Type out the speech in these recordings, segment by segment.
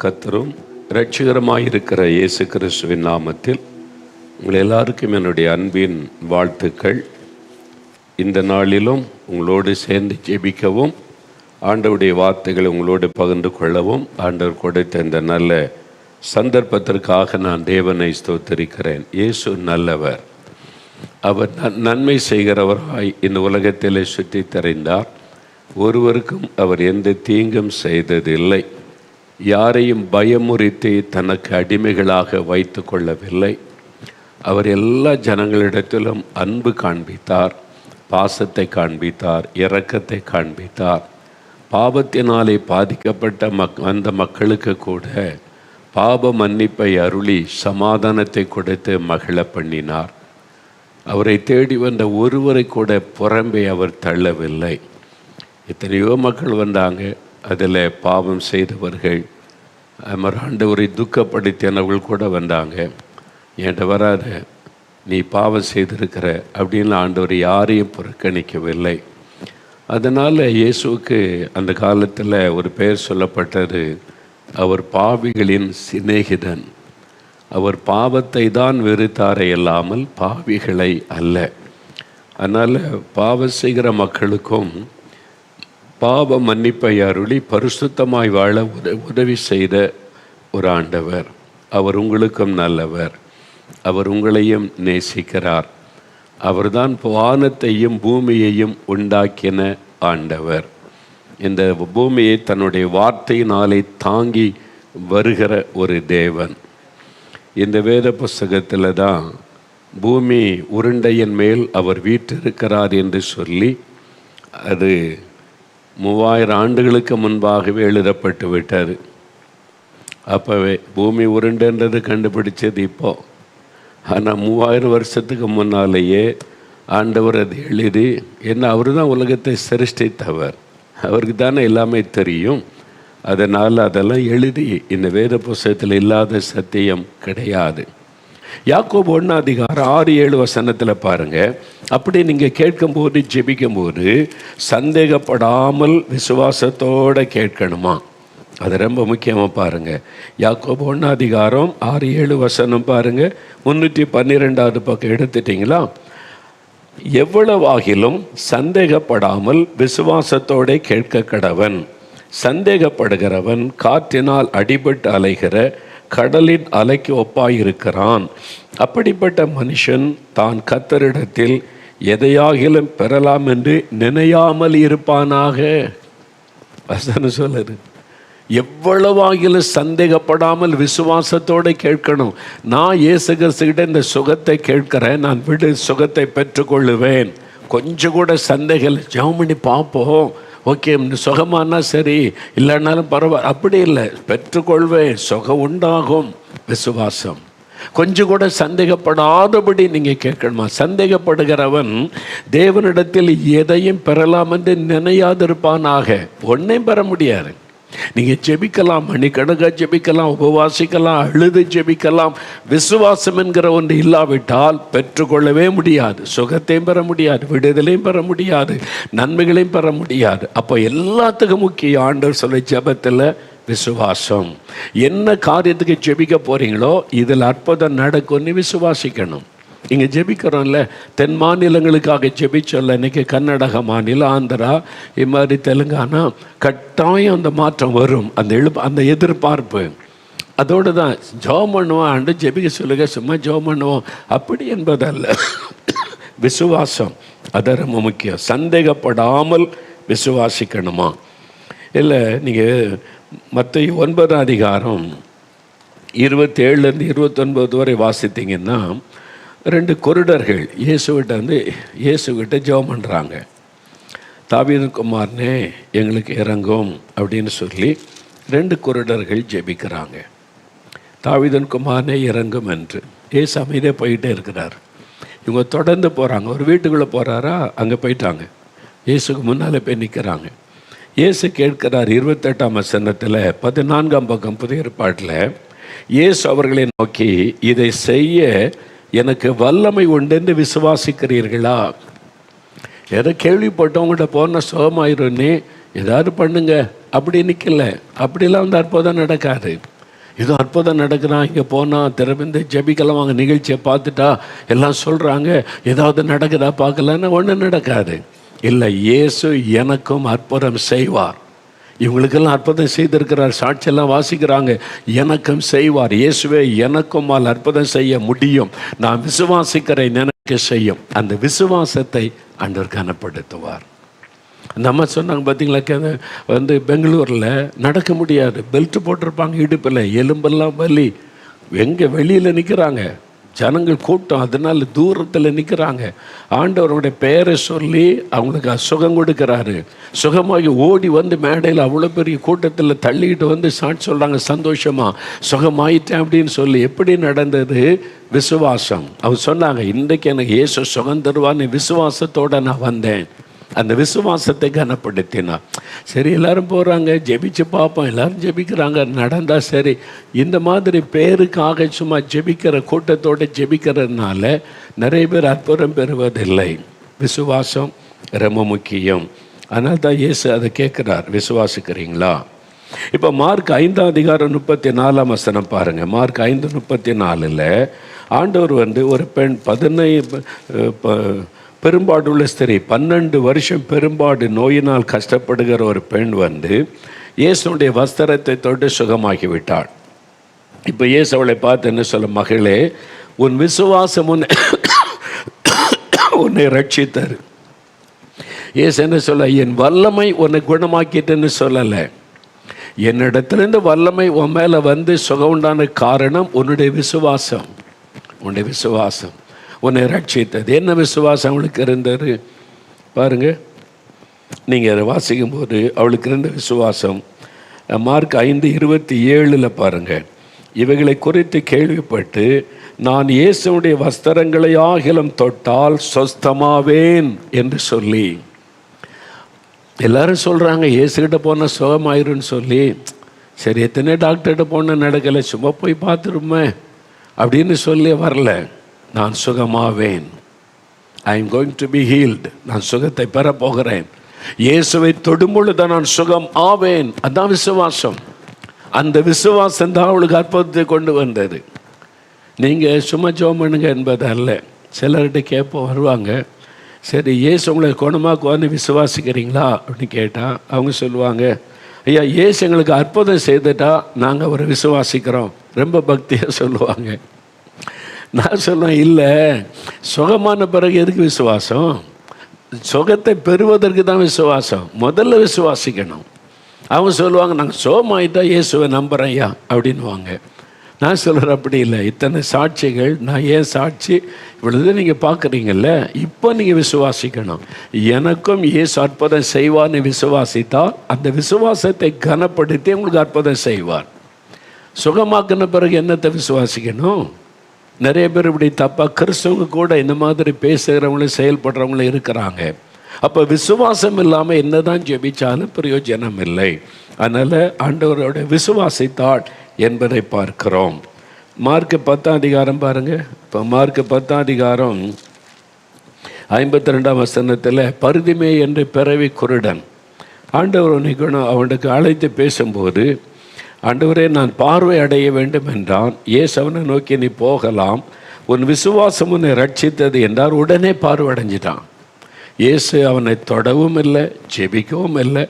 கர்த்தரும் இரட்சகருமாயிருக்கிற இயேசு கிறிஸ்துவின் நாமத்தில் உங்கள் எல்லாருக்கும் என்னுடைய அன்பின் வாழ்த்துக்கள். இந்த நாளிலும் உங்களோடு சேர்ந்து ஜெபிக்கவும், ஆண்டவருடைய வார்த்தைகளை உங்களோடு பகிர்ந்து கொள்ளவும் ஆண்டவர் கொடுத்த இந்த நல்ல சந்தர்ப்பத்திற்காக நான் தேவனை ஸ்தோத்திரிக்கிறேன். இயேசு நல்லவர். அவர் நன்மை செய்கிறவராய் இந்த உலகத்திலே சுற்றி திரிந்தார். ஒருவருக்கும் அவர் எந்த தீங்கும் செய்ததில்லை. யாரையும் பயமுறுத்தி தனக்கு அடிமைகளாக வைத்து கொள்ளவில்லை. அவர் எல்லா ஜனங்களிடத்திலும் அன்பு காண்பித்தார், பாசத்தை காண்பித்தார், இரக்கத்தை காண்பித்தார். பாவத்தினாலே பாதிக்கப்பட்ட அந்த மக்களுக்கு கூட பாவ மன்னிப்பை அருளி சமாதானத்தை கொடுத்து மகிழ பண்ணினார். அவரை தேடி வந்த ஒருவரை கூட புறம்பே அவர் தள்ளவில்லை. எத்தனையோ மக்கள் வந்தாங்க. அதில் பாவம் செய்தவர்கள், ஆண்டவரை துக்கப்படுத்தினவர்கள் கூட வந்தாங்க. என்கிட்ட வராத, நீ பாவம் செய்திருக்கிற அப்படின்னு ஆண்டவர் யாரையும் புறக்கணிக்கவில்லை. அதனால் இயேசுவுக்கு அந்த காலத்தில் ஒரு பெயர் சொல்லப்பட்டது, அவர் பாவிகளின் சிநேகிதன். அவர் பாவத்தை தான் வெறுத்தாரே இல்லாமல் பாவிகளை அல்ல. அதனால் பாவம் செய்கிற மக்களுக்கும் பாவ மன்னிப்பை அருளி பரிசுத்தமாய் வாழ உதவி செய்த ஒரு ஆண்டவர். அவர் உங்களுக்கும் நல்லவர். அவர் உங்களையும் நேசிக்கிறார். அவர்தான் வானத்தையும் பூமியையும் உண்டாக்கின ஆண்டவர். இந்த பூமியை தன்னுடைய வார்த்தையினாலே தாங்கி வருகிற ஒரு தேவன். இந்த வேத புஸ்தகத்தில் தான் பூமி உருண்டையின் மேல் அவர் வீற்றிருக்கிறார் என்று சொல்லி அது 3000 ஆண்டுகளுக்கு முன்பாகவே எழுதப்பட்டு விட்டார். அப்போவே பூமி உருண்டுன்றது கண்டுபிடிச்சது இப்போ. ஆனால் 3000 வருஷத்துக்கு முன்னாலேயே ஆண்டவர் அது எழுதி, என்ன அவர் தான் உலகத்தை சிருஷ்டித்தவர், அவருக்கு தானே எல்லாமே தெரியும். அதனால் அதெல்லாம் எழுதி இந்த வேத புஸ்தகத்தில் இல்லாத சத்தியம் கிடையாது. யாக்கோபு 1:6-7 பாருங்கள். அப்படி நீங்கள் கேட்கும்போது ஜெபிக்கும்போது சந்தேகப்படாமல் விசுவாசத்தோடு கேட்கணுமா? அது ரொம்ப முக்கியமாக பாருங்கள். யாக்கோபு 1:6-7 பாருங்கள். 312 பக்கம் எடுத்துட்டிங்களா? எவ்வளவாகிலும் சந்தேகப்படாமல் விசுவாசத்தோடு கேட்க கடவன். சந்தேகப்படுகிறவன் காற்றினால் அடிபட்டு அலைகிற கடலின் அலைக்கு ஒப்பாயிருக்கிறான். அப்படிப்பட்ட மனுஷன் தான் கர்த்தரிடத்தில் எதையாகிலும் பெறலாம் என்று நினையாமல் இருப்பானாக. வசனம் சொல்லுது, எவ்வளவாகிலும் சந்தேகப்படாமல் விசுவாசத்தோடு கேட்கணும். நான் இயேசு கிறிஸ்துவிட இந்த சுகத்தை கேட்கிறேன், நான் சுகத்தை பெற்றுக்கொள்ளுவேன். கொஞ்சம் கூட சந்தேகம், ஜெபம் பண்ணி பார்ப்போம், ஓகே சுகமானா சரி, இல்லைன்னாலும் பரவாயில்ல, அப்படி இல்லை, பெற்றுக்கொள்வேன், சுகம் உண்டாகும். விசுவாசம். கொஞ்சம் கூட சந்தேகப்படாதபடி நீங்கள் கேட்கணுமா? சந்தேகப்படுகிறவன் தேவனிடத்தில் எதையும் பெறலாம் என்று நினையாதிருப்பானாக. ஒன்றையும் பெற முடியாது. நீங்கள் ஜெபிக்கலாம், மணிக்கணக்காக ஜெபிக்கலாம், உபவாசிக்கலாம், அழுது ஜெபிக்கலாம். விசுவாசம் என்கிற ஒன்று இல்லாவிட்டால் பெற்றுக்கொள்ளவே முடியாது. சுகத்தையும் பெற முடியாது, விடுதலையும் பெற முடியாது, நன்மைகளையும் பெற முடியாது. அப்போ எல்லாத்துக்கும் முக்கிய ஆண்டவர் சொல்ல ஜெபத்தில் விசுவாசம். என்ன காரியத்துக்கு ஜெபிக்க போகிறீங்களோ இதில் அற்புதம் நடக்கும்னு விசுவாசிக்கணும். இங்கே ஜெபிக்கிறோம்ல, தென் மாநிலங்களுக்காக ஜெபிச்சோல்ல, இன்றைக்கி கர்நாடகா மாநிலம், ஆந்திரா, இது மாதிரி தெலுங்கானா, கட்டாயம் அந்த மாற்றம் வரும். அந்த எதிர்பார்ப்பு அதோடு தான் ஜெபம் பண்ணுவோம். ஆண்டு ஜெபிக்க சொல்லுங்க, சும்மா ஜெபம் பண்ணுவோம் அப்படி என்பதல்ல. விசுவாசம் அது ரொம்ப முக்கியம். சந்தேகப்படாமல் விசுவாசிக்கணுமா? இல்லை, நீங்கள் மத்தேயு 9:27-29 வரை வாசித்தீங்கன்னா 2 குருடர்கள் இயேசுகிட்ட ஜெபம் பண்ணுறாங்க. தாவீது குமாரனே எங்களுக்கு இறங்கும் அப்படின்னு சொல்லி 2 குருடர்கள் ஜெபிக்கிறாங்க. தாவீது குமாரனே இறங்கும் என்று. இயேசு அமைதியே போயிட்டே இருக்கிறார். இவங்க தொடர்ந்து போகிறாங்க. ஒரு வீட்டுக்குள்ளே போகிறாரா, அங்கே போயிட்டாங்க. இயேசுக்கு முன்னால் போய் நிற்கிறாங்க. இயேசு கேட்கிறார் 28 14 பக்கம் புதிய ஏற்பாட்டில். இயேசு அவர்களை நோக்கி, இதை செய்ய எனக்கு வல்லமை உண்டு விசுவாசிக்கிறீர்களா? எதை கேள்விப்பட்டவங்கள்ட்ட போன சுகமாயிருன்னே ஏதாவது பண்ணுங்க அப்படி நிற்கல. அப்படிலாம் வந்து அற்புதம் நடக்காது. ஏதோ அற்புதம் நடக்குதான், இங்கே போனால் திறந்து ஜெபிக்கலாம், வாங்க நிகழ்ச்சியை பார்த்துட்டா எல்லாம் சொல்கிறாங்க, ஏதாவது நடக்குதா பார்க்கலன்னா ஒன்றும் நடக்காது. இல்லை, இயேசு எனக்கும் அற்புதம் செய்வார். இவங்களுக்கெல்லாம் அற்புதம் செய்திருக்கிறார், சாட்சியெல்லாம் வாசிக்கிறாங்க. எனக்கும் செய்வார். இயேசுவே எனக்கும் அற்புதம் செய்ய முடியும், நான் விசுவாசிக்கிறேன், எனக்கு செய்யும். அந்த விசுவாசத்தை ஆண்டவர் கனப்படுத்துவார். அந்த அம்மா சொன்னாங்க பார்த்தீங்களா, வந்து பெங்களூரில் நடக்க முடியாது, பெல்ட் போட்டிருப்பாங்க இடுப்பில், எலும்பெல்லாம் வலி, எங்கே வெளியில் நிற்கிறாங்க, ஜனங்கள் கூட்டம், அதனால் தூரத்தில் நிற்கிறாங்க. ஆண்டவருடைய பெயரை சொல்லி அவங்களுக்கு சுகம் கொடுக்குறாரு. சுகமாகி ஓடி வந்து மேடையில் அவ்வளோ பெரிய கூட்டத்தில் தள்ளிக்கிட்டு வந்து சாட்சி சொல்கிறாங்க, சந்தோஷமாக சுகமாயிட்டேன் அப்படின்னு சொல்லி. எப்படி நடந்தது? விசுவாசம். அவர் சொன்னாங்க, இன்றைக்கு எனக்கு இயேசு சுகம் தருவான்னு விசுவாசத்தோடு நான் வந்தேன். அந்த விசுவாசத்தை கனப்படுத்தினார். சரி, எல்லோரும் போகிறாங்க, ஜெபிச்சு பார்ப்போம், எல்லோரும் ஜெபிக்கிறாங்க, நடந்தால் சரி. இந்த மாதிரி பேருக்காக சும்மா ஜெபிக்கிற கூட்டத்தோடு ஜெபிக்கிறதுனால நிறைய பேர் அற்புதம் பெறுவதில்லை. விசுவாசம் ரொம்ப முக்கியம். அதனால் தான் இயேசு அதை கேட்குறார், விசுவாசிக்கிறீங்களா? இப்போ மார்க் 5:34 பாருங்கள். மார்க் 5:34 ஆண்டவர் வந்து ஒரு பெண் 15 பெரும்பாடுள்ள ஸ்திரீ, 12 வருஷம் பெரும்பாடு நோயினால் கஷ்டப்படுகிற ஒரு பெண் வந்து இயேசுடைய வஸ்திரத்தை தொட்டு சுகமாகிவிட்டாள். இப்போ இயேசு அவளை பார்த்து என்ன சொல்ல, மகளே, உன் விசுவாசம் உன்னை ரட்சித்தரு. இயேசு என்ன சொல்ல, என் வல்லமை உன்னை குணமாக்கிட்டுன்னு சொல்லலை. என்னிடத்துலேருந்து வல்லமை உன் மேலே வந்து சுகம் உண்டான காரணம் உன்னுடைய விசுவாசம். உன்னுடைய விசுவாசம் உன்னை ரட்சித்தது. என்ன விசுவாசம் அவளுக்கு இருந்தது பாருங்கள். நீங்கள் அதை வாசிக்கும்போது அவளுக்கு இருந்த விசுவாசம் மார்க் 5:27 பாருங்கள். இவைகளை குறித்து கேள்விப்பட்டு நான் இயேசுடைய வஸ்திரங்களை ஆகிலும் தொட்டால் சொஸ்தமாவேன் என்று சொல்லி. எல்லாரும் சொல்கிறாங்க இயேசுகிட்ட போனால் சுகமாயிருன்னு சொல்லி. சரி, எத்தனை டாக்டர்கிட்ட போனால் நடக்கலை, சும்மா போய் பார்த்துருமே அப்படின்னு சொல்லி வரல. நான் சுகமாவேன். I am going to be healed. நான் சுகத்தை பெறப்போகிறேன். இயேசுவை தொடும்பொழுது நான் சுகம் ஆவேன். அதான் விசுவாசம். அந்த விசுவாசம் தான் அவளுக்கு அற்புதத்தை கொண்டு வந்தது. நீங்கள் சும்மா ஜெபம் பண்ணுங்க என்பது அல்ல. சிலர்கிட்ட கேட்போம், வருவாங்க, சரி இயேசு உங்களை குணமாக்குவான்னு விசுவாசிக்கிறீங்களா அப்படின்னு கேட்டால் அவங்க சொல்லுவாங்க, ஐயா இயேசு எங்களுக்கு அற்புதம் செய்துட்டா நாங்கள் அவரை விசுவாசிக்கிறோம். ரொம்ப பக்தியாக சொல்லுவாங்க. நான் சொல்லுவேன், இல்லை, சுகமான பிறகு எதுக்கு விசுவாசம்? சுகத்தை பெறுவதற்கு தான் விசுவாசம். முதல்ல விசுவாசிக்கணும். அவங்க சொல்லுவாங்க, நாங்கள் சுகமாயிட்டா இயேசுவை நம்புகிறேன் ஐயா அப்படின்வாங்க. நான் சொல்கிறேன், அப்படி இல்லை. இத்தனை சாட்சிகள், நான் ஏன் சாட்சி இவ்வளவு நீங்கள் பார்க்குறீங்கல்ல, இப்போ நீங்கள் விசுவாசிக்கணும். எனக்கும் இயேசு அற்புதம் செய்வான்னு விசுவாசித்தால் அந்த விசுவாசத்தை கனப்படுத்தி உங்களுக்கு அற்புதம் செய்வார். சுகமாக்கின பிறகு என்னத்தை விசுவாசிக்கணும்? நிறைய பேர் இப்படி தப்பாக கிறிஸ்தவங்க கூட இந்த மாதிரி பேசுகிறவங்களும் செயல்படுறவங்களும் இருக்கிறாங்க. அப்போ விசுவாசம் இல்லாமல் என்ன தான் ஜெபிச்சாலும் பிரயோஜனம் இல்லை. அதனால் ஆண்டவரோட விசுவாசித்தாள் என்பதை பார்க்கிறோம். மார்க் 10 பாருங்கள். இப்போ மார்க் 10 52 பரிதிமே என்று பிறவி குருடன் ஆண்டவர் அவனுக்கு அழைத்து பேசும்போது, ஆண்டவரே நான் பார்வை அடைய வேண்டும் என்றான். இயேசு அவனை நோக்கி, நீ போகலாம், உன் விசுவாசம் உன்னை ரட்சித்தது என்றார். உடனே பார்வை அடைஞ்சிட்டான். இயேசு அவனை தொடவும் இல்லை, ஜெபிக்கவும் இல்லை.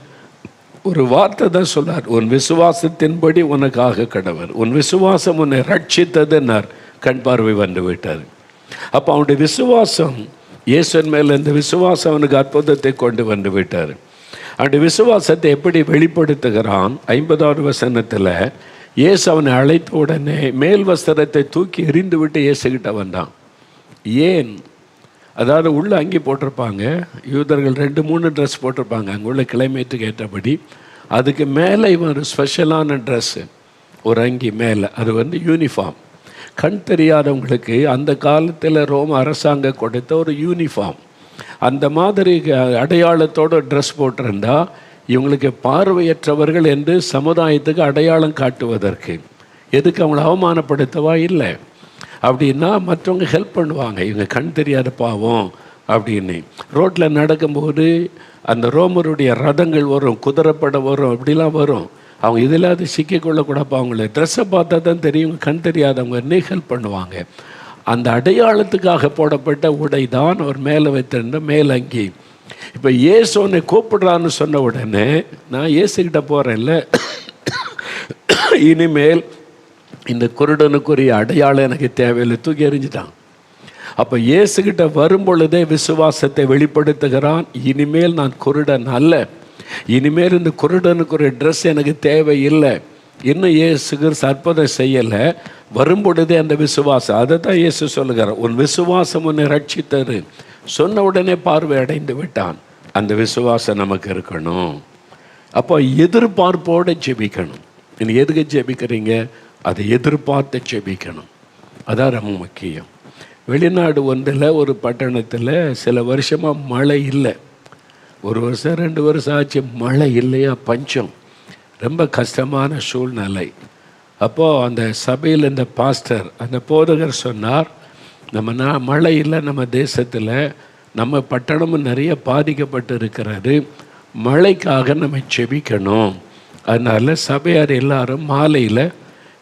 ஒரு வார்த்தை தான் சொன்னார், உன் விசுவாசத்தின்படி உனக்காக கடவர், உன் விசுவாசம் உன்னை ரட்சித்ததுன்னார். கண் பார்வை வந்து விட்டார். அப்போ அவனுடைய விசுவாசம், இயேசுவின் மேலே இந்த விசுவாசம் அவனுக்கு அற்புதத்தை கொண்டு வந்து விட்டார். அந்த விசுவாசத்தை எப்படி வெளிப்படுத்துகிறான்? 50 இயேசு அவனை அழைத்த உடனே மேல் வஸ்திரத்தை தூக்கி எறிந்து விட்டு இயேசுகிட்ட வந்தான். ஏன்? அதாவது உள்ள அங்கி போட்டிருப்பாங்க, யூதர்கள் 2-3 ட்ரெஸ் போட்டிருப்பாங்க அங்கே உள்ள கிளைமேட்டுக்கு ஏற்றபடி. அதுக்கு மேலே இவன் ஒரு ஸ்பெஷலான ட்ரெஸ்ஸு, ஒரு அங்கி மேலே, அது வந்து யூனிஃபார்ம். கண் தெரியாதவங்களுக்கு அந்த காலத்தில் ரோம அரசாங்கம் கொடுத்த ஒரு யூனிஃபார்ம். அந்த மாதிரி அடையாளத்தோடு ட்ரெஸ் போட்டிருந்தா இவங்களுக்கு பார்வையற்றவர்கள் என்று சமுதாயத்துக்கு அடையாளம் காட்டுவதற்கு. எதுக்கு அவங்கள அவமானப்படுத்தவா? இல்லை. அப்படின்னா மற்றவங்க ஹெல்ப் பண்ணுவாங்க, இவங்க கண் தெரியாத பாவம் அப்படின்னு. ரோட்டில் நடக்கும்போது அந்த ரோமருடைய ரதங்கள் வரும், குதிரைப்படை வரும், இப்படிலாம் வரும். அவங்க இதில் அது சிக்கிக்கொள்ளக்கூடாப்பா. அவங்கள ட்ரெஸ்ஸை பார்த்தா தான் தெரியும், கண் தெரியாதவங்க நீகல் பண்ணுவாங்க. அந்த அடையாளத்துக்காக போடப்பட்ட உடை தான் அவர் மேலே வைத்திருந்த மேலங்கி. இப்போ இயேசு உன்னை கூப்பிடுறான்னு சொன்ன உடனே நான் இயேசுக்கிட்ட போகிறேன்ல, இனிமேல் இந்த குருடனுக்குரிய அடையாளம் எனக்கு தேவையில்லை, தூக்கி எறிஞ்சிட்டான். அப்போ இயேசுக்கிட்ட வரும்பொழுதே விசுவாசத்தை வெளிப்படுத்துகிறான். இனிமேல் நான் குருடன் அல்ல, இனிமேல் இந்த குருடனுக்குரிய ட்ரெஸ் எனக்கு தேவையில்லை. இன்னும் இயேசுக்கு அற்புதம் செய்யலை, வரும்பொழுதே அந்த விசுவாசம். அதை தான் இயேசு சொல்லுகிறார், உன் விசுவாசம் உன்னை ரட்சித்தது. சொன்ன உடனே பார்வை அடைந்து விட்டான். அந்த விசுவாசம் நமக்கு இருக்கணும். அப்போ எதிர்பார்ப்போடு ஜெபிக்கணும். நீங்கள் எதுக்கு ஜெபிக்கிறீங்க? அதை எதிர்பார்த்து ஜெபிக்கணும். அதான் ரொம்ப முக்கியம். வெளிநாடு ஒன்றில் ஒரு பட்டணத்தில் சில வருஷமாக மழை இல்லை. 1 வருஷம் 2 வருஷம் ஆச்சு, மழை இல்லையா, பஞ்சம், ரொம்ப கஷ்டமான சூழ்நிலை. அப்போது அந்த சபையில் இந்த பாஸ்டர், அந்த போதகர் சொன்னார், மழை இல்லை நம்ம தேசத்தில், நம்ம பட்டணமும் நிறைய பாதிக்கப்பட்டு இருக்கிறது, மழைக்காக நம்ம செபிக்கணும். அதனால் சபையார் எல்லாரும் மாலையில்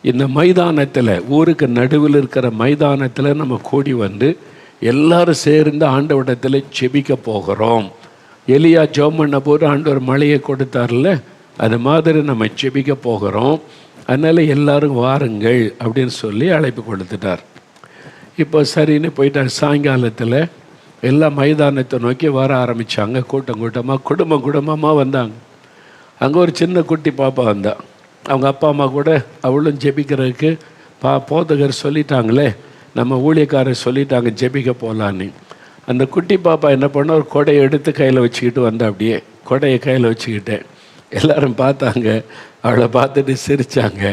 இந்த மைதானத்தில், ஊருக்கு நடுவில் இருக்கிற மைதானத்தில் நம்ம கூடி வந்து எல்லாரும் சேர்ந்து ஆண்டவரிடத்தில் செபிக்க போகிறோம். எலியா ஜெபம் பண்ண போது ஆண்டவர் மழையை கொடுத்தார்ல, அது மாதிரி நம்ம செபிக்க போகிறோம். அதனால் எல்லாரும் வாருங்கள் அப்படின்னு சொல்லி அழைப்பு கொடுத்துட்டார். இப்போ சரின்னு போயிட்டார். சாயங்காலத்தில் எல்லாம் மைதானத்தை நோக்கி வர ஆரம்பித்தாங்க. கூட்டம் கூட்டமாக, குடும்பமாக வந்தாங்க. அங்கே ஒரு சின்ன குட்டி பாப்பா வந்தாள். அவங்க அப்பா அம்மா கூட அவளும் ஜெபிக்கிறதுக்கு போதகர் சொல்லிட்டாங்களே, நம்ம ஊழியக்காரர் சொல்லிட்டாங்க ஜெபிக்க போகலான்னு. அந்த குட்டி பாப்பா என்ன பண்ண, ஒரு கொடையை எடுத்து கையில் வச்சுக்கிட்டு வந்தா. அப்படியே கொடையை கையில் வச்சுக்கிட்டேன். எல்லாரும் பார்த்தாங்க, அவளை பார்த்துட்டு சிரித்தாங்க.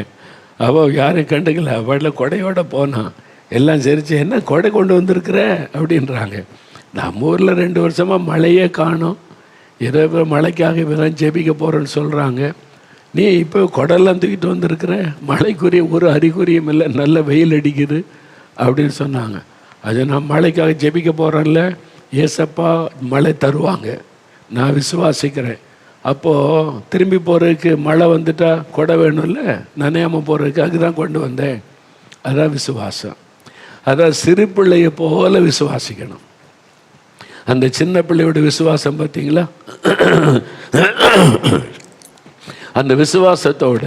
அவள் யாரும் கண்டுக்கல, அவளை கொடையோடு போனான். எல்லாம் சிரிச்சு, என்ன கொடை கொண்டு வந்திருக்கிற அப்படின்றாங்க. நம்ம ஊரில் 2 வருஷமாக மழையே காணும், இரவு மழைக்காக இவன் ஜெபிக்க போகிறேன்னு சொல்கிறாங்க. நீ இப்போ கொடையெல்லாம் தூக்கிட்டு வந்திருக்கிற, மழைக்குரிய ஒரு அறிகுறியும் இல்லை, நல்ல வெயில் அடிக்குது அப்படின்னு சொன்னாங்க. அது நான் மழைக்காக ஜெபிக்க போகிறேன்ல, ஏசப்பா மழை தருவாங்க, நான் விசுவாசிக்கிறேன். அப்போது திரும்பி போகிறதுக்கு மழை வந்துட்டா கொடை வேணும்ல, நனையாமல் போகிறதுக்கு அதுதான் கொண்டு வந்தேன். அதான் விசுவாசம். அதான் சிறு பிள்ளையை போல விசுவாசிக்கணும். அந்த சின்ன பிள்ளையோட விசுவாசம் பார்த்தீங்களா? அந்த விசுவாசத்தோட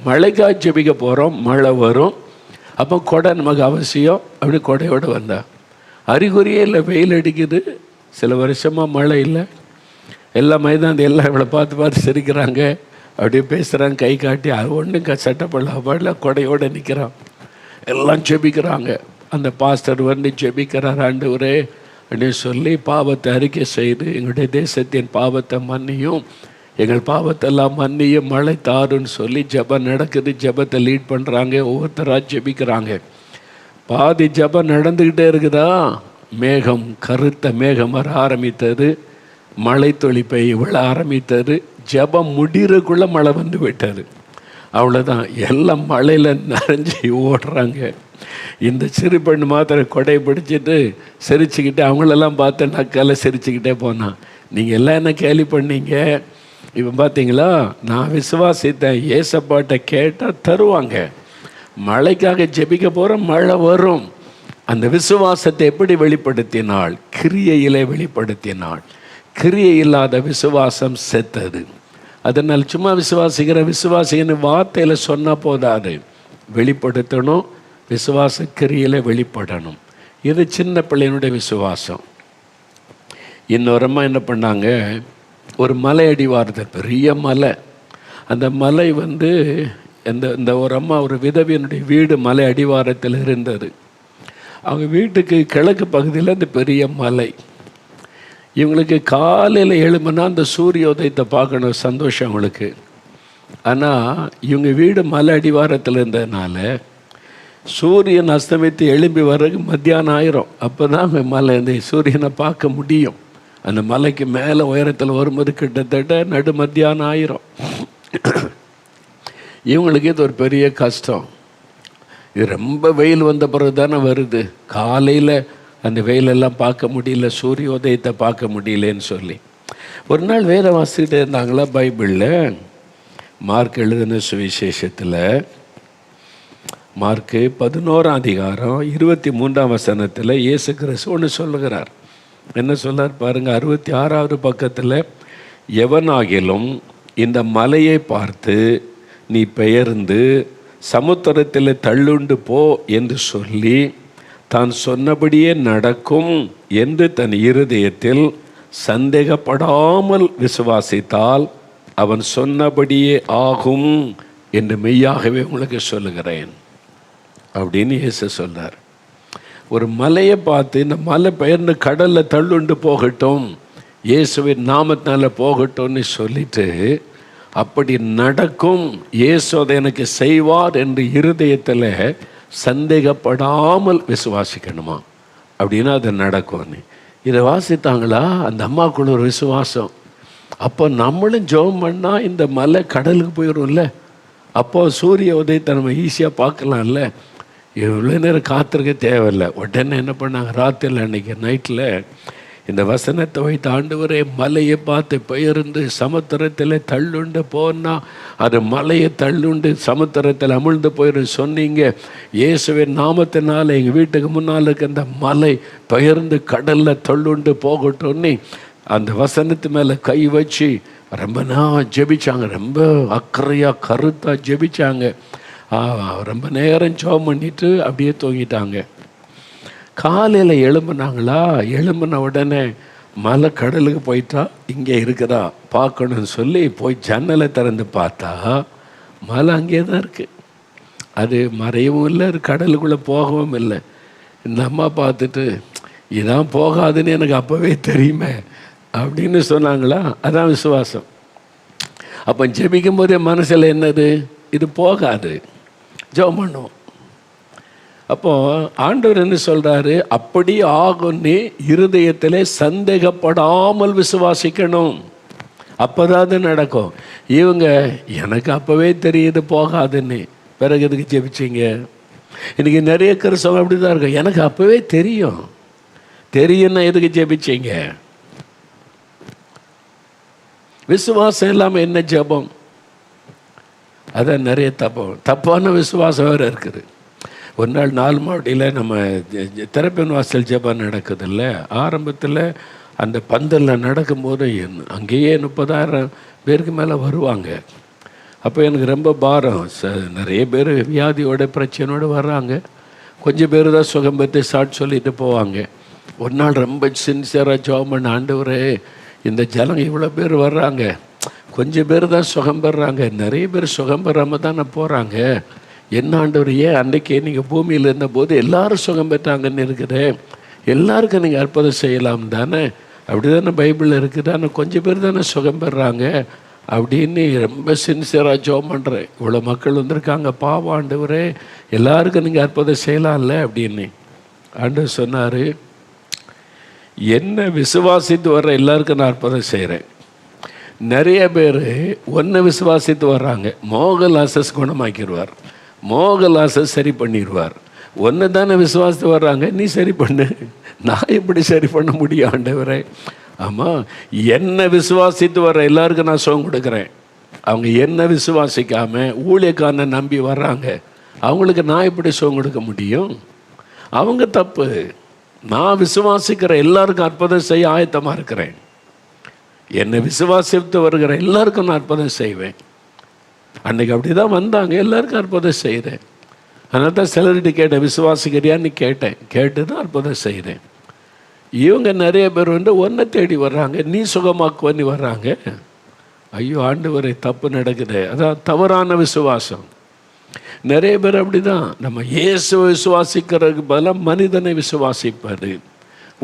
மழைக்காக ஜெபிக்க போகிறோம், மழை வரும், அப்போ கொடை நமக்கு அவசியம். அப்படி கொடையோடு வந்தா அறிகுறியே இல்லை, வெயில் அடிக்குது, சில வருஷமாக மழை இல்லை. எல்லா மைதானம் எல்லாம் இவளை பார்த்து சிரிக்கிறாங்க, அப்படியே பேசுகிறாங்க, கை காட்டி. அது ஒன்றும் சட்டப்படல, கொடையோடு நிற்கிறான். எல்லாம் ஜெபிக்கிறாங்க. அந்த பாஸ்டர் வந்து ஜெபிக்கிறார், ஆண்டவரே அப்படின்னு சொல்லி பாவத்தை அறிக்கை செய்து, எங்களுடைய தேசத்தின் பாவத்தை மன்னியும், எங்கள் பாவத்தெல்லாம் மன்னியும், மழை தாருன்னு சொல்லி ஜெபம் நடக்குது. ஜெபத்தை லீட் பண்ணுறாங்க, ஒவ்வொருத்தராக ஜெபிக்கிறாங்க. பாதி ஜெபம் நடந்துக்கிட்டே இருக்குதா, மேகம், கருத்த மேகம் வர ஆரம்பித்தது, மழை தொளிப்பை விழ ஆரம்பித்தது. ஜெபம் முடிகிறக்குள்ளே மழை வந்து விட்டது. அவ்வளோதான், எல்லாம் மழையில் நனைஞ்சி ஓடுறாங்க. இந்த சிறு பெண் மாத்திரம் கொடையை பிடிச்சிட்டு சிரிச்சுக்கிட்டு அவங்களெல்லாம் பார்த்து நக்கால சிரிச்சுக்கிட்டே போனான். நீங்கள் எல்லாம் என்ன கேலி பண்ணீங்க, இவன் பார்த்தீங்களா, நான் விசுவாசித்தேன், ஏசப்பாட்ட கேட்டால் தருவாங்க, மழைக்காக ஜெபிக்க போகிறோம், மழை வரும். அந்த விசுவாசத்தை எப்படி வெளிப்படுத்தினாள்? கிரியையிலே வெளிப்படுத்தினாள். கிரியை இல்லாத விசுவாசம் செத்தது. அதனால் சும்மா விசுவாசின்னு வார்த்தையில் சொன்னால் போதாது, வெளிப்படுத்தணும். விசுவாச கிரியில் வெளிப்படணும். இது சின்ன பிள்ளையினுடைய விசுவாசம். இன்னொருமா என்ன பண்ணாங்க, ஒரு மலை அடிவாரத்தில், பெரிய மலை. அந்த மலை வந்து இந்த ஒரு அம்மா, ஒரு விதவியனுடைய வீடு மலை அடிவாரத்தில் இருந்தது. அவங்க வீட்டுக்கு கிழக்கு பகுதியில் இந்த பெரிய மலை. இவங்களுக்கு காலையில் எழும்புனா அந்த சூரியோதயத்தை பார்க்கணும், சந்தோஷம் அவங்களுக்கு. ஆனால் இவங்க வீடு மலை அடிவாரத்தில் இருந்ததுனால சூரியன் அஸ்தமித்து எழும்பி வர்றதுக்கு மத்தியானம் ஆயிரும். அப்போ தான் மலை இந்த சூரியனை பார்க்க முடியும். அந்த மலைக்கு மேலே உயரத்தில் வரும்போது கிட்டத்தட்ட நடு மத்தியானம் ஆயிரும். இவங்களுக்கு இது ஒரு பெரிய கஷ்டம். இது ரொம்ப வெயில் வந்த பிறகு தானே வருது, காலையில் அந்த வெயிலெல்லாம் பார்க்க முடியல, சூரியோதயத்தை பார்க்க முடியலன்னு சொல்லி ஒரு நாள் வேத வாசிக்கிட்டே இருந்தாங்களா பைபிளில். மார்க் எழுதின சுவிசேஷத்தில் மார்க்கு 11ஆம் அதிகாரம் 23ஆம் வசனத்தில் இயேசு கிறிஸ்து ஒன்று சொல்லுகிறார். என்ன சொல்லார் பாருங்க, 66வது பக்கத்தில், எவனாகிலும் இந்த மலையை பார்த்து நீ பெயர்ந்து சமுத்திரத்தில் தள்ளுண்டு போ என்று சொல்லி தான் சொன்னபடியே நடக்கும் என்று தன் இருதயத்தில் சந்தேகப்படாமல் விசுவாசித்தால் அவன் சொன்னபடியே ஆகும் என்று மெய்யாகவே உங்களுக்கு சொல்லுகிறேன் அப்படின்னு இயேசு சொல்றார். ஒரு மலையை பார்த்து இந்த மலை பெயர்ந்து கடலில் தள்ளுண்டு போகட்டும், இயேசுவின் நாமத்தினால போகட்டும்னு சொல்லிட்டு, அப்படி நடக்கும், இயேசு அதை எனக்கு செய்வார் என்று இருதயத்தில் சந்தேகப்படாமல் விசுவாசிக்கணுமா, அப்படின்னா அது நடக்கும்னு. இதை வாசித்தாங்களா அந்த அம்மாக்குள்ள ஒரு விசுவாசம். அப்போ நம்மளும் ஜெபம் பண்ணால் இந்த மலை கடலுக்கு போயிடும்ல, அப்போ சூரிய உதயத்தை நம்ம ஈஸியாக பார்க்கலாம்ல, இவ்வளோ நேரம் காத்திருக்க தேவையில்லை. உடனே என்ன பண்ணாங்க, ராத்திரியில் அன்றைக்கி நைட்டில் இந்த வசனத்தை வைத்து, ஆண்டவரே மலையை பார்த்து பெயர்ந்து சமுத்திரத்தில் தள்ளுண்டு போனால் அது மலையை தள்ளுண்டு சமுத்திரத்தில் அமிழ்ந்து போயிடும் சொன்னீங்க, இயேசுவின் நாமத்தினால் எங்கள் வீட்டுக்கு முன்னால் இருக்க அந்த மலை பெயர்ந்து கடலில் தள்ளுண்டு போகட்டும்னு அந்த வசனத்து மேலே கை வச்சு ரொம்ப நேரம் ஜெபிச்சாங்க. ரொம்ப அக்கறையாக கருத்தாக ஜெபிச்சாங்க. ரொம்ப நேரம் ஜெபம் பண்ணிட்டு அப்படியே தூங்கிட்டாங்க. காலையில் எழும்புனாங்களா, எழும்பின உடனே மலை கடலுக்கு போயிட்டா இங்கே இருக்குதா பார்க்கணுன்னு சொல்லி போய் ஜன்னலை திறந்து பார்த்தா மலை அங்கே தான் இருக்குது. அது மறையவும் இல்லை, கடலுக்குள்ளே போகவும் இல்லை. இந்த அம்மா பார்த்துட்டு, இதான் போகாதுன்னு எனக்கு அப்போவே தெரியுமே அப்படின்னு சொன்னாங்களா. அதான் விசுவாசம். அப்போ ஜெபிக்கும் போதே மனசில் என்னது, இது போகாது, ஜெபம் பண்ணுவோம். அப்போது ஆண்டவர் என்ன சொல்கிறாரு, அப்படி ஆகும்னு இருதயத்தில் சந்தேகப்படாமல் விசுவாசிக்கணும், அப்போதான் அது நடக்கும். இவங்க எனக்கு அப்போவே தெரியுது போகாதுன்னு, பிறகு எதுக்கு ஜெபிச்சிங்க? இன்றைக்கி நிறைய கிறிஸ்தவங்க அப்படி தான் இருக்கும், எனக்கு அப்போவே தெரியும்னா எதுக்கு ஜெபிச்சிங்க? விசுவாசம் இல்லாமல் என்ன ஜெபம்? அதான் நிறைய தப்பான விசுவாசம் வேறு இருக்குது. ஒரு நாள் 4 மாவட்டியில் நம்ம திறப்பின் வாசல் ஜெபம் நடக்குதில்ல, ஆரம்பத்தில் அந்த பந்தலில் நடக்கும்போது அங்கேயே 30,000 பேருக்கு மேலே வருவாங்க. அப்போ எனக்கு ரொம்ப பாரம். நிறைய பேர் வியாதியோட பிரச்சனையோடு வர்றாங்க, கொஞ்சம் பேர் தான் சுகம் பெற்று சாட் சொல்லிட்டு போவாங்க. ஒரு நாள் ரொம்ப சின்சியராக ஜெபம் பண்ண, ஆண்டவரே இந்த ஜனம் இவ்வளோ பேர் வர்றாங்க, கொஞ்சம் பேர் தான் சுகம் பெறுறாங்க, நிறைய பேர் சுகம் பெறாமல் தானே போகிறாங்க, என்ன ஆண்டவர் ஏன் அன்றைக்கே நீங்கள் பூமியில் இருந்தபோது எல்லாரும் சுகம் பெற்றாங்கன்னு இருக்குது, எல்லாருக்கும் நீங்கள் அற்புதம் செய்யலாம் தானே, அப்படி தானே பைபிளில் இருக்குது, ஆனால் கொஞ்சம் பேர் தானே சுகம் பெறுறாங்க அப்படின்னு ரொம்ப சின்சியராக ஜெபம் பண்ணுறேன். இவ்வளோ மக்கள் வந்திருக்காங்க, பாவம் ஆண்டவரே எல்லாருக்கும் நீங்கள் அற்புதம் செய்யலாம்ல அப்படின்னு. ஆண்டவர் சொன்னார், என்ன விசுவாசித்து வர்ற எல்லாருக்கும் நான் அற்புதம் செய்கிறேன். நிறைய பேர் ஒன்றை விசுவாசித்து வர்றாங்க, மோகலாசஸ் குணமாக்கிடுவார், மோகலாசஸ் சரி பண்ணிடுவார். ஒன்று தானே விசுவாசித்து வர்றாங்க, நீ சரி பண்ணு, நான் எப்படி சரி பண்ண முடியும் ஆண்டவரே? ஆமாம், என்ன விசுவாசித்து வர்ற எல்லாருக்கும் நான் சுகம் கொடுக்குறேன். அவங்க என்ன விசுவாசிக்காமல் ஊழியக்காரனை நம்பி வர்றாங்க, அவங்களுக்கு நான் எப்படி சுகம் கொடுக்க முடியும்? அவங்க தப்பு. நான் விசுவாசிக்கிற எல்லாருக்கும் அற்புதம் செய்ய ஆயத்தமாக இருக்கிறேன். என்னை விசுவாசித்து வருகிற எல்லாருக்கும் நான் அற்புதம் செய்வேன். அன்றைக்கி அப்படி தான் வந்தாங்க, எல்லாருக்கும் அற்புதம் செய்கிறேன். அதனால தான் சிலர்கிட்ட கேட்டேன், விசுவாசிக்கிறியான்னு கேட்டேன், கேட்டு தான் அற்புதம் செய்கிறேன். இவங்க நிறைய பேர் வந்து ஒன்றை தேடி வர்றாங்க, நீ சுகமாக்குவன்னு வர்றாங்க. ஐயோ ஆண்டவரே, தப்பு நடக்குது. அதான் தவறான விசுவாசம். நிறைய பேர் அப்படி தான், நம்ம இயேசுவை விசுவாசிக்கிறதுக்கு பதிலாக மனிதனை விசுவாசிப்பது,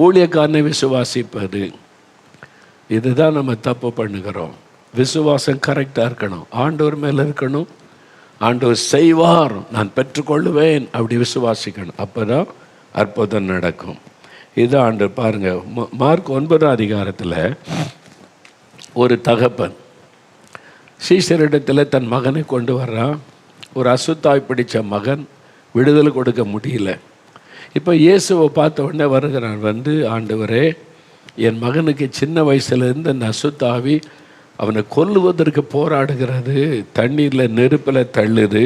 ஊழியக்காரனை விசுவாசிப்பது, இதுதான் நம்ம தப்பு பண்ணுகிறோம். விசுவாசம் கரெக்டாக இருக்கணும், ஆண்டவர் மேலே இருக்கணும், ஆண்டவர் செய்வார், நான் பெற்றுக்கொள்ளுவேன் அப்படி விசுவாசிக்கணும், அப்போ தான் அற்புதம் நடக்கும். இது ஆண்டவர் பாருங்கள், மார்க் 9ஆம் அதிகாரத்தில் ஒரு தகப்பன் சீஷரிடத்தில் தன் மகனை கொண்டு வர்றான். ஒரு அசுத்தாய் பிடித்த மகன், விடுதலை கொடுக்க முடியல. இப்போ இயேசுவை பார்த்த உடனே வருகிறான், வந்து ஆண்டவரே என் மகனுக்கு சின்ன வயசுலேருந்து அந்த அசுத்தாவி அவனை கொல்லுவதற்கு போராடுகிறது, தண்ணீரில் நெருப்பில் தள்ளுது.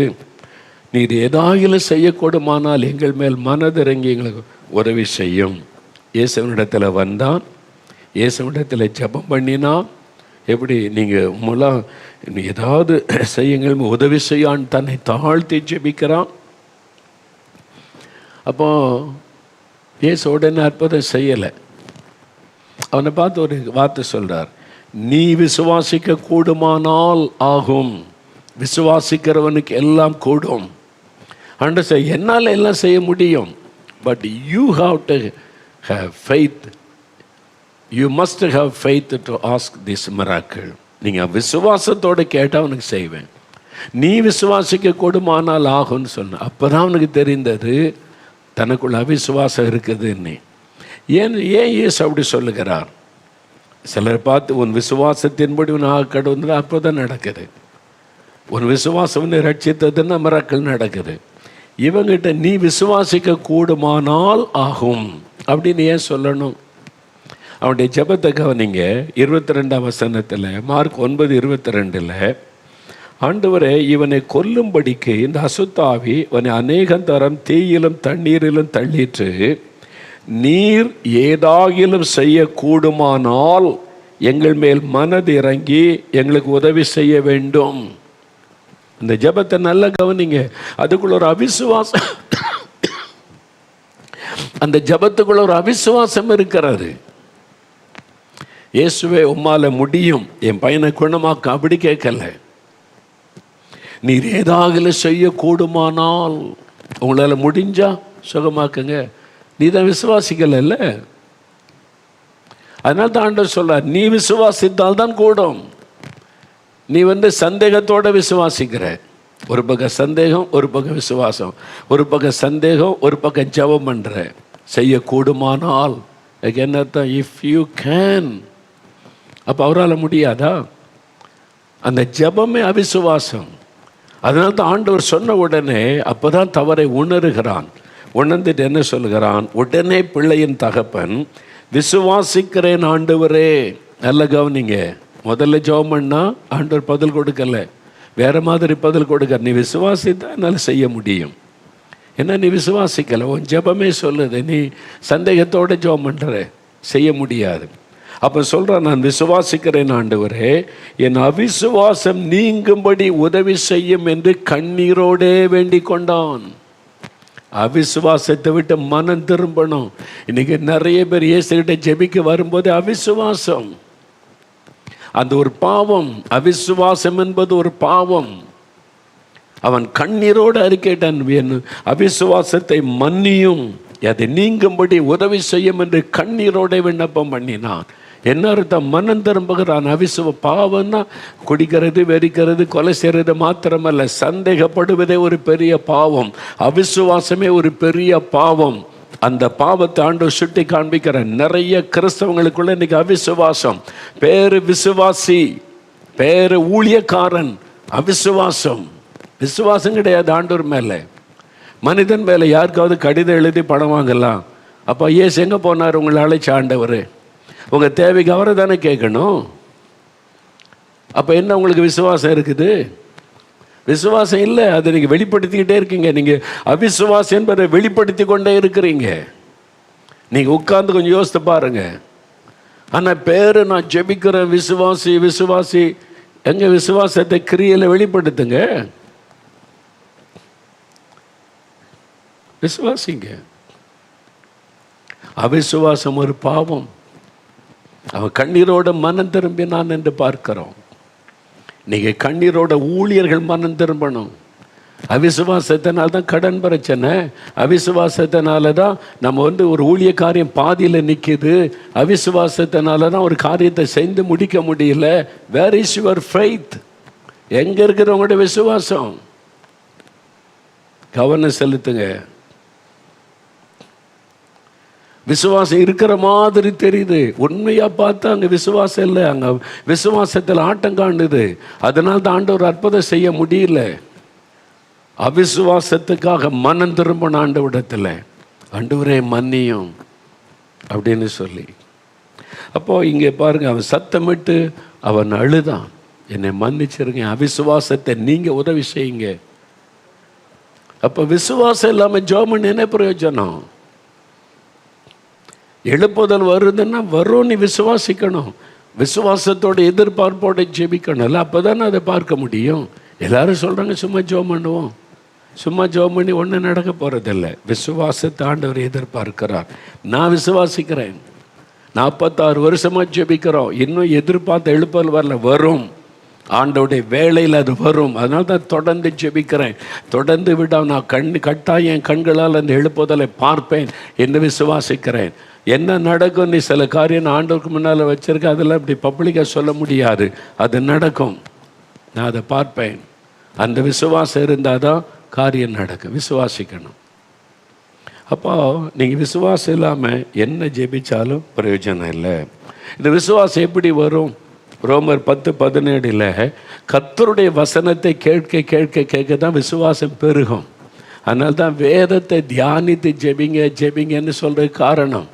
நீர் ஏதாயிலும் செய்யக்கூடுமானால் எங்கள் மேல் மனதிறங்கி எங்களுக்கு உதவி செய்யும். இயேசுவினிடத்தில் வந்தான், இயேசுவினிடத்தில் ஜெபம் பண்ணினா. எப்படி நீங்கள் மூலம் ஏதாவது செய்யுங்கள் உதவி செய்யான்னு தன்னை தாழ்த்தி ஜெபிக்கிறான். அப்போ இயேசு உடனே அற்புதம் செய்யலை. அவனை பார்த்து ஒரு வார்த்தை சொல்கிறார், நீ விசுவாசிக்க கூடுமானால் ஆகும். விசுவாசிக்கிறவனுக்கு எல்லாம் கூடும். அண்டர்ஸ்டாண்ட்? என்னால் எல்லாம் செய்ய முடியும். But you have to have faith. You must have faith to ask this miracle. நீங்கள் விசுவாசத்தோடு கேட்டால் அவனுக்கு செய்வேன். நீ விசுவாசிக்க கூடுமானால் ஆகும்னு சொன்ன. அப்போ தான் அவனுக்கு தெரிந்தது தனக்குள்ள அவிசுவாசம் இருக்குதுன்னு. ஏன் இயேசு அப்படி சொல்லுகிறார்? சிலர் பார்த்து உன் விசுவாசத்தின்படி உன் கடவுள் அப்போ தான் நடக்குது. உன் விசுவாசம் ரட்சித்ததுன்னா மிராக்கிள் நடக்குது. இவங்கிட்ட நீ விசுவாசிக்க கூடுமானால் ஆகும் அப்படின்னு ஏன் சொல்லணும்? அவனுடைய ஜெபத்தை கவனிங்க. 22ஆம் வசனத்தில், மார்க் 9:22, ஆண்டவரே இவனை கொல்லும்படிக்கு இந்த அசுத்தாவி இவனை அநேகம் தரம் தீயிலும் தண்ணீரிலும் தள்ளிற்று. நீர் ஏதாகிலும் செய்ய கூடுமானால் எங்கள் மேல் மனது இறங்கி எங்களுக்கு உதவி செய்ய வேண்டும். இந்த ஜெபத்தை நல்லா கவனிங்க. அதுக்குள்ள ஒரு அவிசுவாசம், அந்த ஜெபத்துக்குள்ள ஒரு அவிசுவாசம் இருக்கிறது. இயேசுவே உம்மால முடியும், என் பையனை குணமாக்க, அப்படி கேட்கல. நீர் ஏதாகிலும் செய்ய கூடுமானால், உங்களால் முடிஞ்சா சுகமாக்குங்க. நீ தான் விசுவாசிக்கல. அதனால தான் ஆண்டவர் சொல்றார், நீ விசுவாசித்தால் தான் கூடும். நீ சந்தேகத்தோட விசுவாசிக்கிற. ஒரு பக்கம் சந்தேகம், ஒரு பக்கம் விசுவாசம். ஒரு பக்கம் சந்தேகம், ஒரு பக்கம் ஜெபம் பண்ற. செய்ய கூடுமானால் என்ன அர்த்தம்? If you can. அப்போ அவரால் முடியாதா? அந்த ஜெபமே அவிசுவாசம். அதனால தான் ஆண்டவர் சொன்ன உடனே அப்போ தான் தவறை உணர்கிறான். உணர்ந்துட்டு என்ன சொல்லுகிறான்? உடனே பிள்ளையின் தகப்பன், விசுவாசிக்கிறேன் ஆண்டவரே. நல்ல கவனிங்க. முதல்ல ஜெபம் பண்ணா ஆண்டவர் பதில் கொடுக்கல, வேற மாதிரி பதில் கொடுக்க. நீ விசுவாசித்தா என்னால் செய்ய முடியும். என்ன நீ விசுவாசிக்கலை, உன் ஜெபமே சொல்லுது நீ சந்தேகத்தோடு ஜெபம் பண்ணுற, செய்ய முடியாது. அப்போ சொல்கிறான், நான் விசுவாசிக்கிறேன் ஆண்டவரே, என் அவிசுவாசம் நீங்கும்படி உதவி செய்யும் என்று கண்ணீரோடே வேண்டிக் கொண்டான். அவிசுவாசத்தை விட்டு மனம் திரும்பணும். இன்னைக்கு நிறைய பேர் இயேசுகிட்ட ஜெபிக்க வரும்போது அவிசுவாசம், அந்த ஒரு பாவம். அவிசுவாசம் என்பது ஒரு பாவம். அவன் கண்ணீரோடு அறிக்கையிட்டான், என் அவிசுவாசத்தை மன்னியும், அதை நீங்கும்படி உதவி செய்யும் என்று கண்ணீரோட விண்ணப்பம் பண்ணினான். என்ன அர்த்தம்? மனம் திரும்புகிறான். பாவம்னா குடிக்கிறது, வெறிக்கிறது, கொலை செய்கிறது மாத்திரமல்ல, சந்தேகப்படுவதே ஒரு பெரிய பாவம். அவிசுவாசமே ஒரு பெரிய பாவம். அந்த பாவத்தை ஆண்டவர் சுட்டி காண்பிக்கிற. நிறைய கிறிஸ்தவங்களுக்குள்ள இன்னைக்கு அவிசுவாசம். பேரு விசுவாசி, பேரு ஊழியக்காரன், அவிசுவாசம். விசுவாசம் கிடையாது ஆண்டவர் மேலே. மனிதன் மேலே யாருக்காவது கடிதம் எழுதி பணம் வாங்கலாம். அப்போ ஏசு எங்கே போனார்? உங்களை அழைச்ச ஆண்டவர். உங்கள் தேவைக்கு அவரை தானே கேட்கணும். அப்போ என்ன உங்களுக்கு விசுவாசம் இருக்குது? விசுவாசம் இல்லை. அதை நீங்கள் வெளிப்படுத்திக்கிட்டே இருக்கீங்க. நீங்கள் அவிசுவாசம் என்பதை வெளிப்படுத்தி கொண்டே இருக்கிறீங்க. நீங்கள் உட்கார்ந்து கொஞ்சம் யோசித்து பாருங்க. ஆனால் பேரு நான் ஜெபிக்கிறேன் விசுவாசி விசுவாசி. எங்கள் விசுவாசத்தை கிரியையில் வெளிப்படுத்துங்க. விசுவாசிங்க. அவிசுவாசம் ஒரு பாவம். அவன் கண்ணீரோட மனம் திரும்பினான் என்று பார்க்கிறோம். நீங்க கண்ணீரோட ஊழியர்கள் மனம் திரும்பணும். அவிசுவாசத்தினால தான் கடன் பிரச்சனை. அவிசுவாசத்தினால தான் நம்ம ஒரு ஊழிய காரியம் பாதியில் நிற்கிது. அவிசுவாசத்தினால தான் ஒரு காரியத்தை செய்து முடிக்க முடியல. Where is your faith? எங்க இருக்குது உங்களுடைய விசுவாசம்? கவனம் செலுத்துங்க. விசுவாசம் இருக்கிற மாதிரி தெரியுது, உண்மையா பார்த்தா அங்க விசுவாசம் இல்லை. அங்க விசுவாசத்தில் ஆட்டம் காணுது. அதனால தான் ஆண்டவர் அற்புதம் செய்ய முடியல. அவிசுவாசத்துக்காக மனம் திரும்பின ஆண்டவரிடத்தில், ஆண்டவரே மன்னியும் அப்படின்னு சொல்லி. அப்போ இங்கே பாருங்க, அவன் சத்தமிட்டு அவன் அழுதான், என்னை மன்னிச்சிருங்க, அவிசுவாசத்தை நீங்க உதவி செய்யுங்க. அப்ப விசுவாசம் இல்லாம ஜெபம் பண்ண என்ன பிரயோஜனம்? எழுப்புதல் வருதுன்னா வரும், நீ விசுவாசிக்கணும், விசுவாசத்தோட எதிர்பார்ப்போட ஜெபிக்கணும், அப்போதானே அதை பார்க்க முடியும். எல்லாரும் சொல்றாங்க சும்மா ஜெபம் பண்ணுவோம், சும்மா ஜெபம் பண்ணி ஒன்றும் நடக்க போறதில்லை. விசுவாசத்தை ஆண்டவர் எதிர்பார்க்கிறார். நான் விசுவாசிக்கிறேன், 46 வருஷமா ஜெபிக்கிறோம், இன்னும் எதிர்பார்த்த எழுப்புதல் வரல, வரும், ஆண்டவருடைய வேளையில் அது வரும். அதனால தான் தொடர்ந்து ஜெபிக்கிறேன். தொடர்ந்து விட நான் கட்டாயம் என் கண்களால் அந்த எழுப்புதலை பார்ப்பேன் என்று விசுவாசிக்கிறேன். என்ன நடக்கும், நீ சில காரியம் ஆண்டவருக்கு முன்னால் வச்சிருக்க, அதெல்லாம் இப்படி பப்ளிக்காக சொல்ல முடியாது, அது நடக்கும், நான் அதை பார்ப்பேன். அந்த விசுவாசம் இருந்தால் தான் காரியம் நடக்கும். விசுவாசிக்கணும். அப்போ நீங்கள் விசுவாசம் இல்லாமல் என்ன ஜெபிச்சாலும் பிரயோஜனம் இல்லை. இந்த விசுவாசம் எப்படி வரும்? ரோமர் 10:17 கர்த்தருடைய வசனத்தை கேட்க கேட்க கேட்க தான் விசுவாசம் பெருகும். அதனால தான் வேதத்தை தியானித்து ஜெபிங்கன்னு சொல்கிற காரணம்.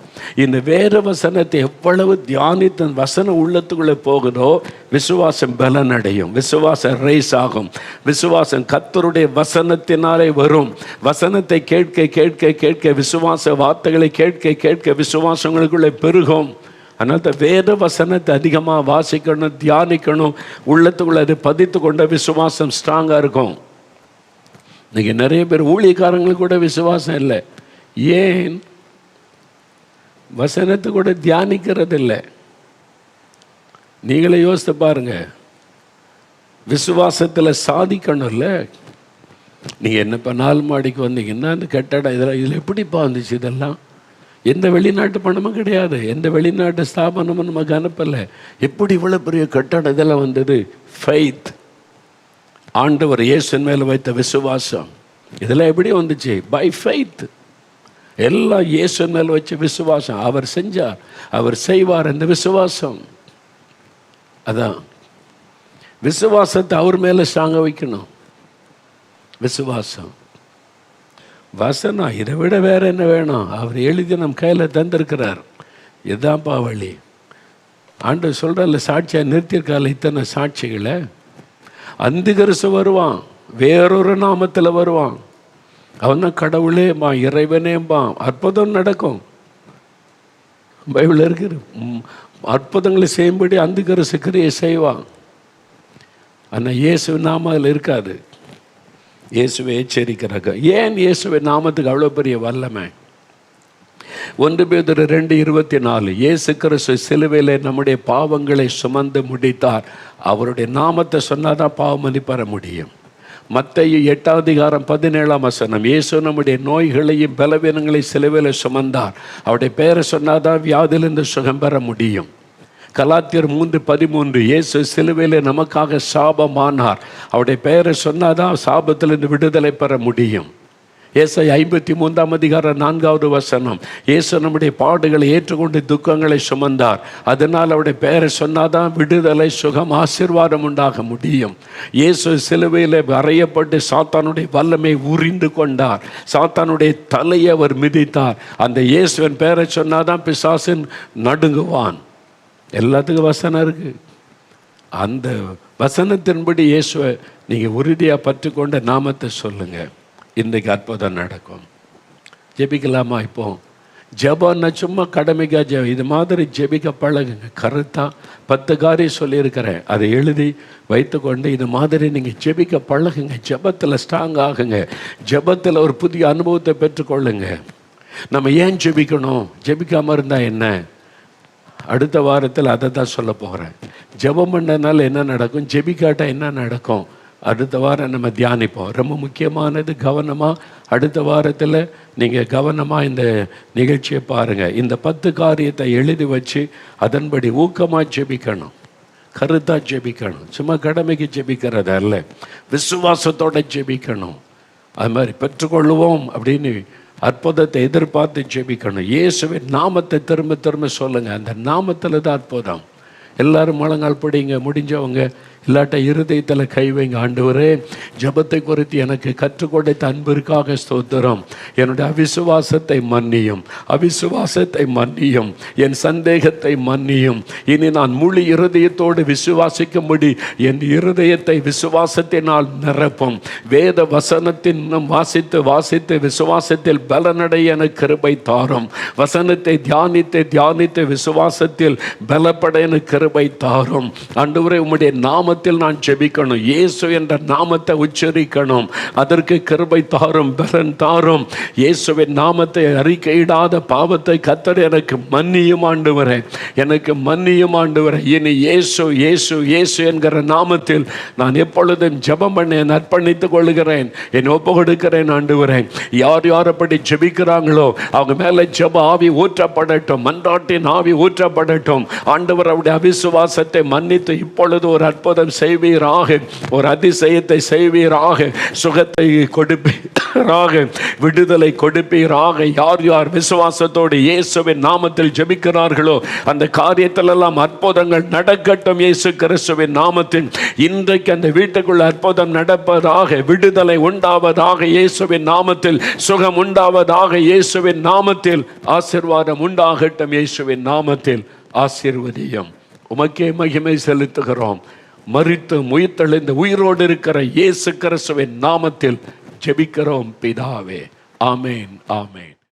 இந்த வேத வசனத்தை எவ்வளவு தியானித்து வசனம் உள்ளத்துக்குள்ளே போகுதோ விசுவாசம் பலன் அடையும், விசுவாசம் ரைஸ் ஆகும். விசுவாசம் கர்த்தருடைய வசனத்தினாலே வரும். வசனத்தை கேட்க கேட்க கேட்க விசுவாச வார்த்தைகளை கேட்க கேட்க விசுவாசங்களுக்குள்ளே பெருகும். அதனால தான் வேத வசனத்தை அதிகமாக வாசிக்கணும், தியானிக்கணும், உள்ளத்துக்குள்ளே அது பதித்து கொண்ட விசுவாசம் ஸ்ட்ராங்காக இருக்கும். இன்னைக்கு நிறைய பேர் ஊழியக்காரங்களுக்கு கூட விசுவாசம் இல்லை. ஏன்? வசனத்தை கூட தியானிக்கிறது இல்லை. நீங்களே யோசித்து பாருங்க. விசுவாசத்தில் சாதிக்கணும்ல. நீங்கள் என்னப்பா 4 மாடிக்கு வந்தீங்கன்னா அந்த கட்டடம் இதில் எப்படிப்பா வந்துச்சு? இதெல்லாம் எந்த வெளிநாட்டு பணமும் கிடையாது, எந்த வெளிநாட்டு ஸ்தாபனமும் நமக்கு அனுப்பலை. எப்படி இவ்வளோ பெரிய கட்டடம் இதெல்லாம் வந்தது? ஃபெய்த், ஆண்டவர் இயேசுவின் மேலே வைத்த விசுவாசம். இதெல்லாம் எப்படி வந்துச்சு? By faith. எல்லாம் இயேசுவின் மேலே வச்ச விசுவாசம். அவர் செஞ்சார், அவர் செய்வார், அந்த விசுவாசம். அதான் விசுவாசத்தை அவர் மேலே ஸ்ட்ராங்க வைக்கணும். விசுவாசம், வசனம், இதை விட வேற என்ன வேணும்? அவர் எழுதி நம் கையில் தந்திருக்கிறார். இதுதான்ப்பா வழி. ஆண்டவர் சொல்கிறல்ல, சாட்சியாக நிறுத்தியிருக்கால இத்தனை சாட்சிகளை. அந்திகரிசு வருவான், வேறொரு நாமத்தில் வருவான், அவன் தான் கடவுளேம்பா, இறைவனேம்பா. அற்புதம் நடக்கும். பைபிள் இருக்குது, அற்புதங்களை செய்யும்படி அந்திகரிசு கிரியை செய்வான். ஆனால் இயேசு நாம அதில் இருக்காது. இயேசுவை எச்சரிக்கிறாங்க. ஏன் இயேசுவை நாமத்துக்கு அவ்வளோ பெரிய வல்லமை? 1 பேதுரு 2:24 இயேசு கிறிஸ்து சிலுவையில் நம்முடைய பாவங்களை சுமந்து முடித்தார். அவருடைய நாமத்தை சொன்னாதான் பாவ மன்னிப்பு பெற முடியும். மத்தேயு 8:17 இயேசு நம்முடைய நோய்களையும் பலவீனங்களையும் சிலுவையில் சுமந்தார். அவருடைய பெயரை சொன்னாதான் வியாதியிலிருந்து சுகம் பெற முடியும். கலாத்தியர் 3:13 இயேசு சிலுவையிலே நமக்காக சாபமானார். அவருடைய பெயரை சொன்னாதான் சாபத்திலிருந்து விடுதலை பெற முடியும். ஏசாயா 53:4 இயேசு நம்முடைய பாடுகளை ஏற்றுக்கொண்டு துக்கங்களை சுமந்தார். அதனால் அவருடைய பெயரை சொன்னாதான் விடுதலை, சுகம், ஆசீர்வாதம் உண்டாக முடியும். இயேசு சிலுவையில் அறையப்பட்டு சாத்தானுடைய வல்லமை உரிந்து கொண்டார். சாத்தானுடைய தலையை அவர் மிதித்தார். அந்த இயேசுவின் பெயரை சொன்னாதான் பிசாசின் நடுங்குவான். எல்லாத்துக்கும் வசனம் இருக்கு. அந்த வசனத்தின்படி இயேசுவை நீங்கள் உறுதியாக பற்றி கொண்ட நாமத்தை சொல்லுங்கள். இன்றைக்கு அற்புதம் நடக்கும். ஜெபிக்கலாமா? இப்போ ஜெபம்னா சும்மா கடமைக்காக இது மாதிரி ஜெபிக்க பழகுங்க. கருத்தாக 10 காரியம் சொல்லியிருக்கிறேன், அதை எழுதி வைத்துக்கொண்டு இது மாதிரி நீங்கள் ஜெபிக்க பழகுங்க. ஜெபத்தில் ஸ்ட்ராங் ஆகுங்க. ஜெபத்தில் ஒரு புதிய அனுபவத்தை பெற்றுக்கொள்ளுங்க. நம்ம ஏன் ஜெபிக்கணும்? ஜெபிக்காமல் இருந்தால் என்ன? அடுத்த வாரத்தில் அதை தான் சொல்ல போகிறேன். ஜெபம் பண்ணனால என்ன நடக்கும், ஜெபிக்காட்டா என்ன நடக்கும், அடுத்த வாரம் நம்ம தியானிப்போம். ரொம்ப முக்கியமானது. கவனமாக அடுத்த வாரத்தில் நீங்கள் கவனமாக இந்த நிகழ்ச்சியை பாருங்கள். இந்த 10 காரியத்தை எழுதி வச்சு அதன்படி ஊக்கமாக ஜெபிக்கணும், கருத்தாக ஜெபிக்கணும். சும்மா கடமைக்கு ஜெபிக்கிறது அல்ல, விசுவாசத்தோடு ஜெபிக்கணும். அது மாதிரி பெற்றுக்கொள்ளுவோம் அப்படின்னு அற்புதத்தை எதிர்பார்த்து ஜெபிக்கணும். இயேசுவின் நாமத்தை திரும்ப திரும்ப சொல்லுங்கள். அந்த நாமத்தில் தான் அற்புதம். எல்லாரும் முழங்கால் படிங்க. முடிஞ்சவங்க இல்லாட்ட இருதயத்தில் கை வைங்க. ஆண்டவரே, ஜெபத்தை குறித்து எனக்கு கற்றுக் கொடுத்த அன்பிற்காக ஸ்தோத்திரம். என்னுடைய அவிசுவாசத்தை மன்னியும், அவிசுவாசத்தை மன்னியும், என் சந்தேகத்தை மன்னியும். இனி நான் முழு இருதயத்தோடு விசுவாசிக்கும்படி என் இருதயத்தை விசுவாசத்தினால் நிரப்பும். வேத வசனத்தின் வாசித்து வாசித்து விசுவாசத்தில் பலனடைய எனக்கு கிருபை தாரும். வசனத்தை தியானித்து தியானித்து விசுவாசத்தில் பலப்பட எனக்கு கிருபை தாரும். ஆண்டவரே, உம்முடைய நாமத்தில் நான் ஜெபிக்கணும், இயேசு என்ற நாமத்தை உச்சரிக்கணும். அதற்கு கிருபை தாரும், பலன் தாரும். இயேசுவின் நாமத்தை அறிக்கையிடாத பாவத்தை கர்த்தர் எனக்கு மன்னியும் ஆண்டவரே, எனக்கு மன்னியும் ஆண்டவரே. இனி இயேசு இயேசு இயேசு என்கிற நாமத்தில் நான் எப்பொழுதும் ஜெபம் பண்ண அர்ப்பணித்துக் கொள்கிறேன், என் ஒப்பு கொடுக்கிறேன் ஆண்டவரே. யார் யார் அப்படி ஜெபிக்கிறாங்களோ அவங்க மேல ஜெப ஆவி ஊற்றப்படட்டும், மன்றாட்டின் ஆவி ஊற்றப்படட்டும். ஆண்டவர் அவருடைய அவிசுவாசத்தை மன்னித்து இப்பொழுது ஒரு அற்புதம் செய்வீராக, ஒரு அதிசயத்தை செய்வீராக, சுகத்தை கொடுப்பீராக, விடுதலை கொடுப்பீராக. யார் யார் விசுவாசத்தோடு இயேசுவின் நாமத்தில் ஜெபிக்கிறார்களோ அந்த காரியத்தில் எல்லாம் அற்புதங்கள் நடக்கட்டும் இயேசு கிறிஸ்துவின் நாமத்தில். இன்றைக்கு அந்த வீட்டுக்குள்ள அற்புதம் நடப்பதாக, விடுதலை உண்டாவதாக இயேசுவின் நாமத்தில், சுகம் உண்டாவதாக இயேசுவின் நாமத்தில், ஆசீர்வாதம் உண்டாகட்டும் இயேசுவின் நாமத்தில். ஆசீர்வதியம். உமக்கே மகிமை செலுத்துகிறோம். மரித்து உயிர்த்தெழுந்த உயிரோடு இருக்கிற இயேசு கிறிஸ்துவின் நாமத்தில் ஜெபிக்கிறோம் பிதாவே. ஆமேன், ஆமேன்.